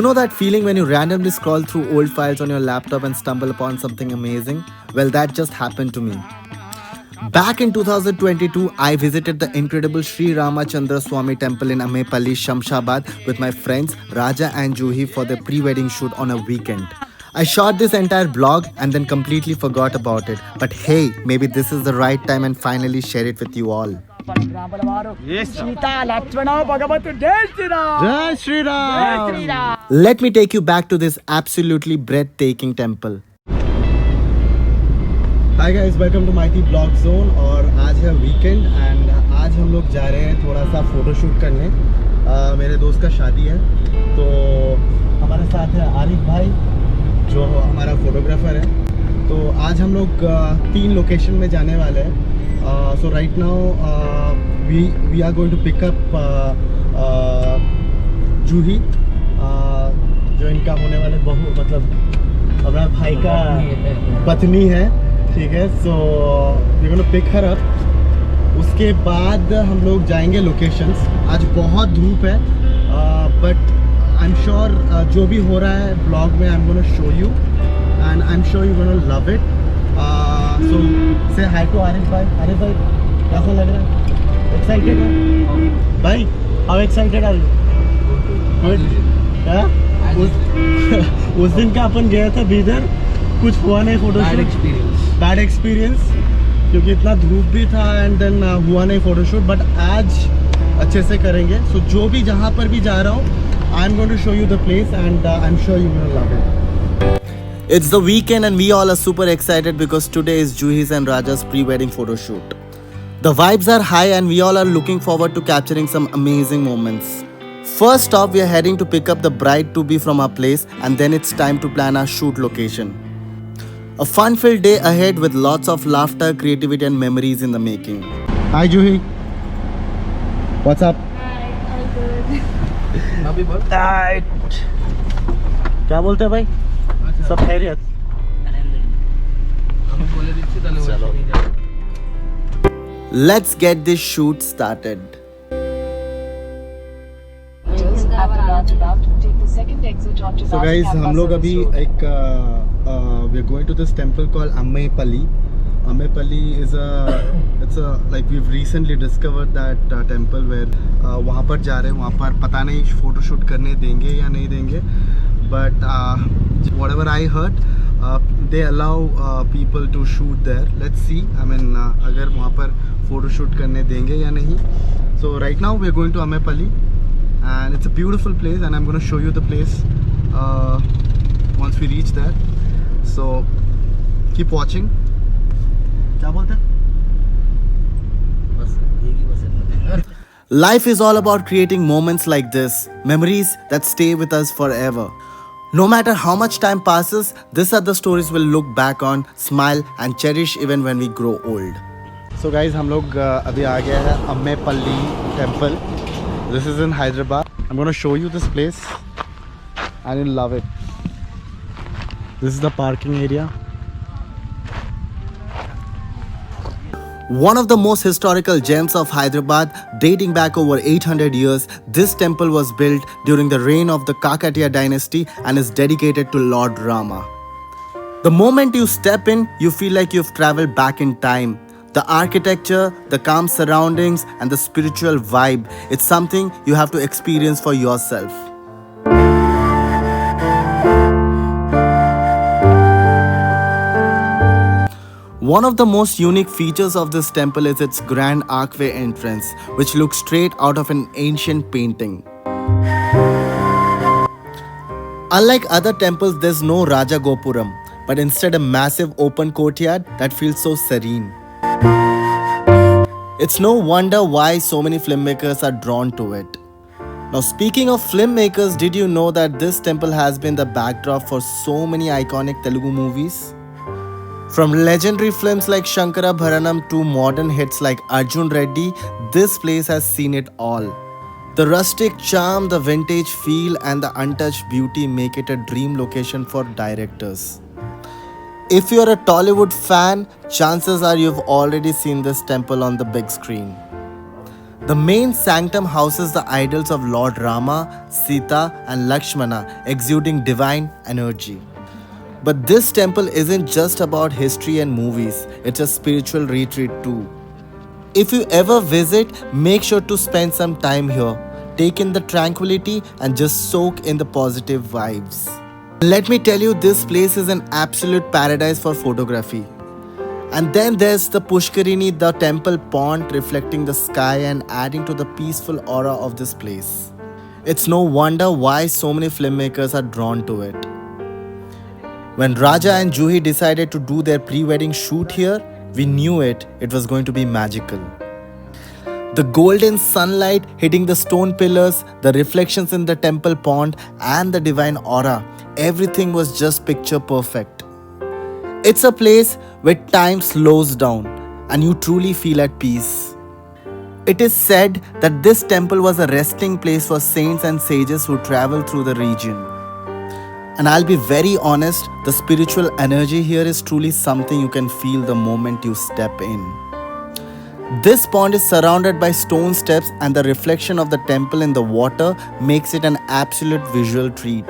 You know that feeling when you randomly scroll through old files on your laptop and stumble upon something amazing? Well, that just happened to me. Back in 2022, I visited the incredible Sri Ramachandra Swami temple in Amepalli, Shamshabad with my friends Raja and Juhi for their pre-wedding shoot on a weekend. I shot this entire blog and then completely forgot about it. But hey, maybe this is the right time and finally share it with you all. Jai Shri Ram. Let me take you back to this absolutely breathtaking temple. Hi guys, welcome to Mighty Blog Zone. और आज है weekend and आज हम लोग जा रहे हैं थोड़ा सा फोटोशूट करने. मेरे दोस्त का शादी है तो हमारे साथ है आरिफ भाई जो हमारा फोटोग्राफर है. तो आज हम लोग 3 लोकेशन में जाने वाले हैं. So right now we are going to pick up Juhi जो इनका होने वाले बहू मतलब हमारा भाई का पत्नी है. ठीक है, so we gonna pick her up. उसके बाद हम लोग जाएंगे लोकेशंस. आज बहुत धूप है बट आई एम श्योर जो भी हो रहा है ब्लॉग में I am gonna show you and I am sure you gonna love it. So say hi to Arif भाई. आरिफ भाई कैसा लग रहा है? एक्साइटेड हो भाई? How excited are you? Good. उस दिन का अपन गया था बीदर, कुछ हुआ नहीं फोटोशूट. बैड एक्सपीरियंस क्योंकि इतना धूप भी था एंड देन हुआ नहीं फोटोशूट. बट आज अच्छे से करेंगे. सो जो भी जहाँ पर भी जा रहा हूँ I am going to show you the place and I am sure you will love it. It's the weekend and we all are super excited because today is Juhi's and Raja's pre-wedding photo shoot. The vibes are high and we all are looking forward to capturing some amazing moments. First off, we are heading to pick up the bride-to-be from our place and then it's time to plan our shoot location. A fun-filled day ahead with lots of laughter, creativity and memories in the making. Hi Juhi. What's up? क्या बोलते हैं भाई? सब खैरियत? Let's get this shoot started. So guys, हम लोग अभी एक we are going to this temple called Amepalli. Amepalli is it's a like we've recently discovered that temple where वहाँ पर जा रहे हैं. वहाँ पर पता नहीं फोटोशूट करने देंगे या नहीं देंगे. But whatever I heard, they allow people to shoot there. Let's see. I mean अगर वहाँ पर फोटोशूट करने देंगे या नहीं. So right now we are going to Amepalli and it's a beautiful place and I'm going to show you the place once we reach there. So keep watching. क्या बोलते हैं? Life is all about creating moments like this, memories that stay with us forever. No matter how much time passes, these are the stories we'll look back on, smile and cherish even when we grow old. So guys, हम लोग अभी आ गए हैं Amepalli temple. This is in Hyderabad. I'm going to show you this place and you'll love it. This is the parking area. One of the most historical gems of Hyderabad, dating back over 800 years, this temple was built during the reign of the Kakatiya dynasty and is dedicated to Lord Rama. The moment you step in, you feel like you've traveled back in time. The architecture, the calm surroundings, and the spiritual vibe, it's something you have to experience for yourself. One of the most unique features of this temple is its grand archway entrance, which looks straight out of an ancient painting. Unlike other temples, there's no Raja Gopuram, but instead a massive open courtyard that feels so serene. It's no wonder why so many filmmakers are drawn to it. Now, speaking of filmmakers, did you know that this temple has been the backdrop for so many iconic Telugu movies? From legendary films like Shankara Bharanam to modern hits like Arjun Reddy, this place has seen it all. The rustic charm, the vintage feel and the untouched beauty make it a dream location for directors. If you're a Tollywood fan, chances are you've already seen this temple on the big screen. The main sanctum houses the idols of Lord Rama, Sita, and Lakshmana, exuding divine energy. But this temple isn't just about history and movies, it's a spiritual retreat too. If you ever visit, make sure to spend some time here. Take in the tranquility and just soak in the positive vibes. Let me tell you, this place is an absolute paradise for photography. And then there's the Pushkarini, the temple pond reflecting the sky and adding to the peaceful aura of this place. It's no wonder why so many filmmakers are drawn to it. When Raja and Juhi decided to do their pre-wedding shoot here, we knew it was going to be magical. The golden sunlight hitting the stone pillars, the reflections in the temple pond, and the divine aura, everything was just picture perfect. It's a place where time slows down and you truly feel at peace. It is said that this temple was a resting place for saints and sages who traveled through the region. And I'll be very honest, the spiritual energy here is truly something you can feel the moment you step in. This pond is surrounded by stone steps, and the reflection of the temple in the water makes it an absolute visual treat.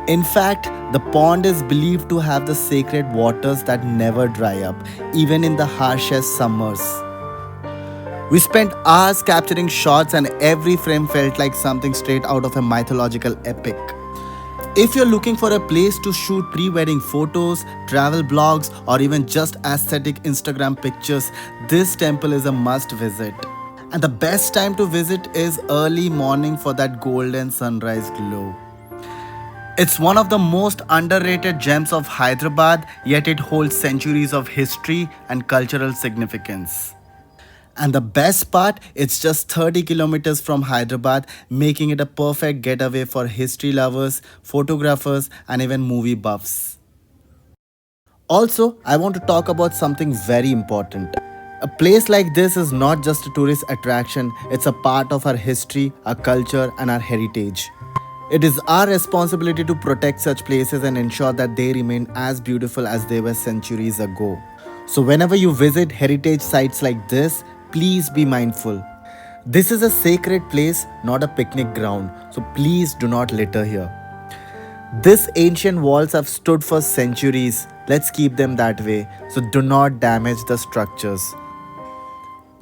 In fact, the pond is believed to have the sacred waters that never dry up, even in the harshest summers. We spent hours capturing shots, and every frame felt like something straight out of a mythological epic. If you're looking for a place to shoot pre-wedding photos, travel blogs, or even just aesthetic Instagram pictures, this temple is a must visit. And the best time to visit is early morning for that golden sunrise glow. It's one of the most underrated gems of Hyderabad, yet it holds centuries of history and cultural significance. And the best part, it's just 30 kilometers from Hyderabad, making it a perfect getaway for history lovers, photographers, and even movie buffs. Also, I want to talk about something very important. A place like this is not just a tourist attraction, it's a part of our history, our culture, and our heritage. It is our responsibility to protect such places and ensure that they remain as beautiful as they were centuries ago. So whenever you visit heritage sites like this, please be mindful. This is a sacred place, not a picnic ground, so please do not litter here. These ancient walls have stood for centuries. Let's keep them that way, so do not damage the structures.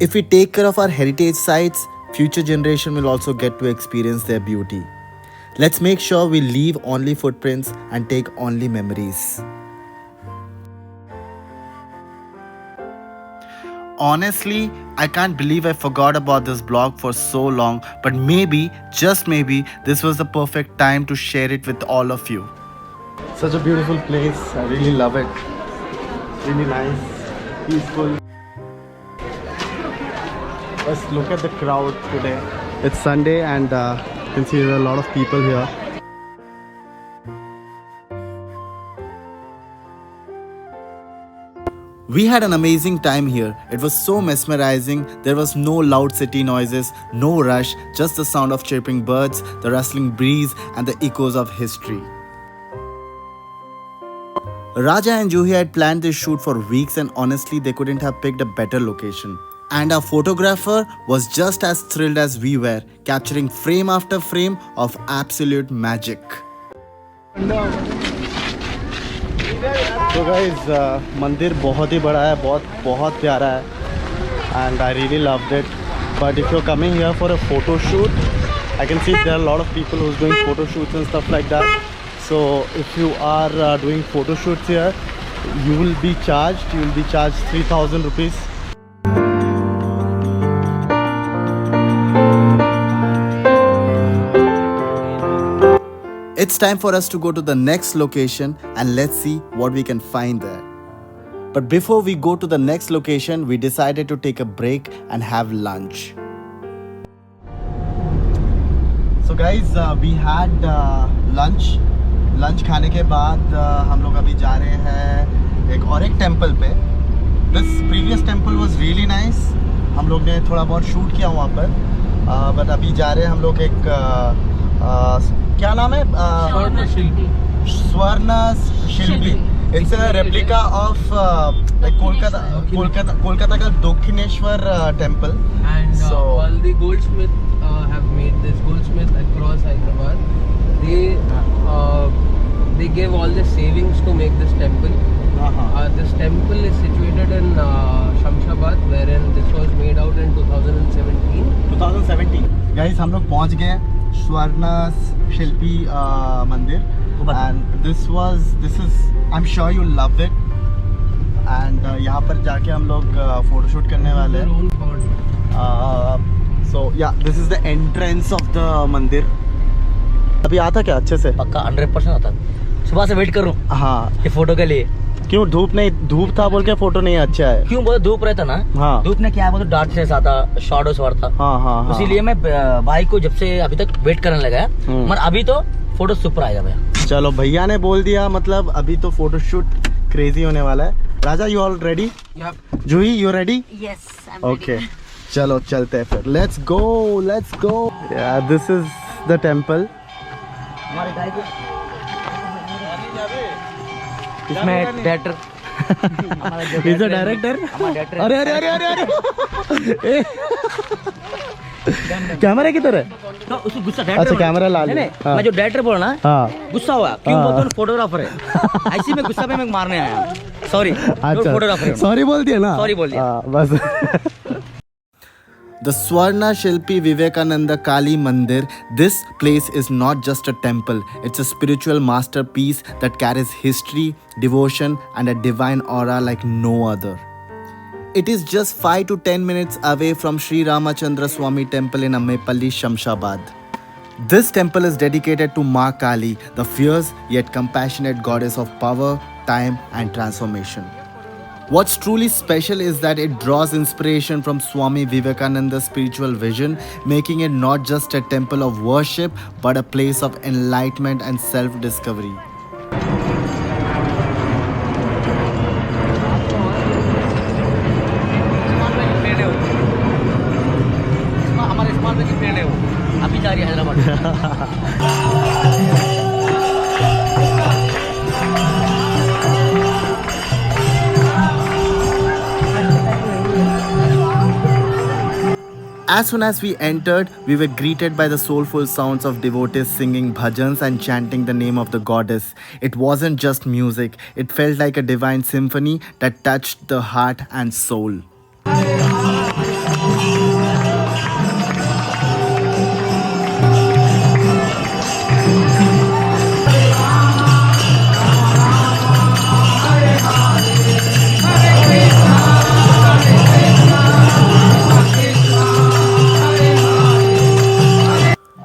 If we take care of our heritage sites, future generation will also get to experience their beauty. Let's make sure we leave only footprints and take only memories. Honestly, I can't believe I forgot about this blog for so long, but maybe, just maybe, this was the perfect time to share it with all of you. Such a beautiful place. I really love it. Really nice, peaceful. Let's look at the crowd today. It's Sunday and you can see there are a lot of people here. We had an amazing time here. It was so mesmerizing. There was no loud city noises, no rush, just the sound of chirping birds, the rustling breeze, and the echoes of history. Raja and Juhi had planned this shoot for weeks, and honestly, they couldn't have picked a better location. And our photographer was just as thrilled as we were, capturing frame after frame of absolute magic. So guys, मंदिर बहुत ही बड़ा है, बहुत प्यारा है, and I really loved it. But if you're coming here for a photo shoot, I can see there are a lot of people who's doing photo shoots and stuff like that. So if you are doing photo shoots here, you will be charged 3,000 rupees. It's time for us to go to the next location and let's see what we can find there. But before we go to the next location, we decided to take a break and have lunch. So guys, we had lunch. Lunch खाने के बाद हम लोग अभी जा रहे हैं एक टेम्पल पे. This previous temple was really nice. हम लोग ने थोड़ा बहुत शूट किया वहाँ पर. बट अभी जा रहे हैं हम लोग एक क्या नाम है? स्वर्ण शिल्पी. It's a replica of like Kolkata ka Dakshineshwar temple. And So- all the goldsmith have made this goldsmith across Hyderabad. They gave all the savings to make this temple. This temple is situated in Shamshabad, wherein this was made out in 2017. 2017. Guys, हम लोग पहुंच गए स्वर्ण शिल्पी मंदिर. And this is I'm sure you love it. And यहाँ पर जाके हम लोग फोटोशूट करने वाले Their हैं. own god. So yeah, this is the entrance of the मंदिर. अभी आता क्या अच्छे से? पक्का 100% आता है। सुबह से वेट कर रहा हूँ हाँ. ये फोटो के लिए। क्यों धूप था बोल के फोटो नहीं अच्छा है? क्यों बोले धूप रहता ना। हाँ. धूप में क्या है बोले डार्कनेस आता, शैडोस बढ़ता। हाँ. इसीलिए मैं भाई को जब से अभी तक वेट करने लगा है। मगर अभी तो फोटो सुपर आएगा भैया। चलो भैया ने बोल दिया, मतलब अभी तो फोटोशूट क्रेजी होने वाला है. Raja you all ready? Yep. Juhi you ready? Yes, I'm okay चलो चलते हैं फिर. Let's go. This is the temple. हमारे गाय को इसमें डायरेक्टर इज द डायरेक्टर. अरे कैमरा किधर है? तो उसको गुस्सा अच्छा, कैमरा ला लिया. नहीं, हाँ. मैं जो डायरेक्टर बोला ना हाँ. गुस्सा हुआ क्यों हाँ. बोलते फोटोग्राफर है ऐसे में गुस्सा पे मैं मारने आया. सॉरी फोटोग्राफर अच्छा सॉरी बोल दिया ना. Sorry बोल दिया. हाँ, बस. The Swarna Shilpi Vivekananda Kali Mandir, this place is not just a temple, it's a spiritual masterpiece that carries history, devotion, and a divine aura like no other. It is just 5 to 10 minutes away from Sri Ramachandra Swami Temple in Ammepalli, Shamshabad. This temple is dedicated to Ma Kali, the fierce yet compassionate goddess of power, time, and transformation. What's truly special is that it draws inspiration from Swami Vivekananda's spiritual vision, making it not just a temple of worship but a place of enlightenment and self-discovery. हमारे smart में friend है वो अभी जा रही है Hyderabad. As soon as we entered, we were greeted by the soulful sounds of devotees singing bhajans and chanting the name of the goddess. It wasn't just music, it felt like a divine symphony that touched the heart and soul.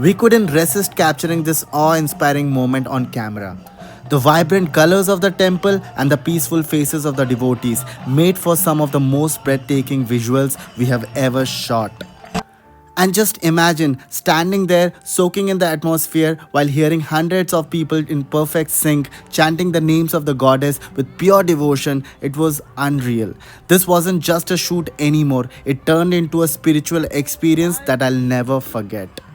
We couldn't resist capturing this awe-inspiring moment on camera. The vibrant colors of the temple and the peaceful faces of the devotees made for some of the most breathtaking visuals we have ever shot. And just imagine standing there soaking in the atmosphere while hearing hundreds of people in perfect sync chanting the names of the goddess with pure devotion. It was unreal. This wasn't just a shoot anymore, it turned into a spiritual experience that I'll never forget.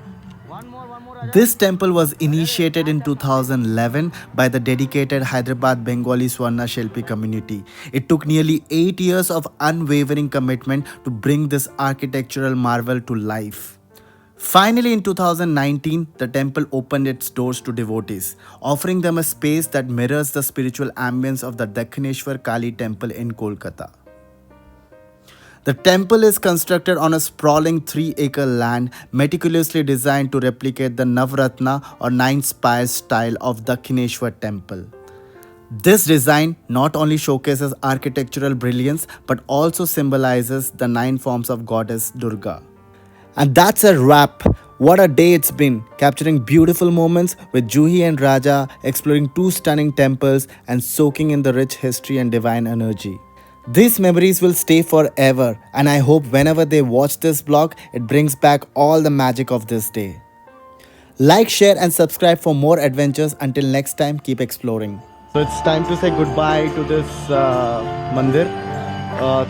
This temple was initiated in 2011 by the dedicated Hyderabad Bengali Swarna Shilpi community. It took nearly 8 years of unwavering commitment to bring this architectural marvel to life. Finally, in 2019, the temple opened its doors to devotees, offering them a space that mirrors the spiritual ambience of the Dakshineshwar Kali temple in Kolkata. The temple is constructed on a sprawling 3-acre land meticulously designed to replicate the Navratna or 9 spires style of Dakshineshwar temple. This design not only showcases architectural brilliance but also symbolizes the 9 forms of goddess Durga. And that's a wrap. What a day it's been, capturing beautiful moments with Juhi and Raja, exploring 2 stunning temples and soaking in the rich history and divine energy. These memories will stay forever, and I hope whenever they watch this vlog, it brings back all the magic of this day. Like, share and subscribe for more adventures. Until next time, keep exploring. So it's time to say goodbye to this मंदिर.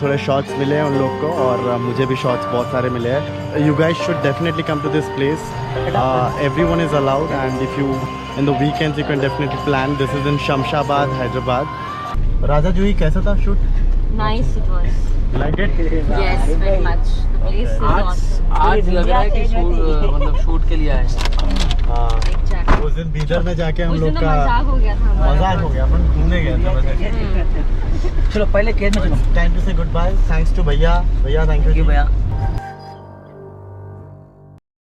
थोड़े shots मिले हैं उन लोग को और मुझे भी शॉट्स बहुत सारे मिले हैं. You guys should definitely come to this place. Everyone is allowed, and if you in the weekends you can definitely plan. This is in Shamshabad, Hyderabad. राजा जूही कैसा था shoot? Nice it was. Like it? Yes, very much. The place is awesome. आज लग रहा है कि मतलब shoot के लिए आए हैं। हाँ, Exactly. उस दिन बीदर में जाके हम उस लोग दिन तो का मजाक हो गया था हमारा। मजाक हो गया, अपन घूमने गए थे बस। चलो पहले केस में चलो। टाइम टू से गुड बाय, थैंक्स टू भैया, थैंक Thank you यू भैया।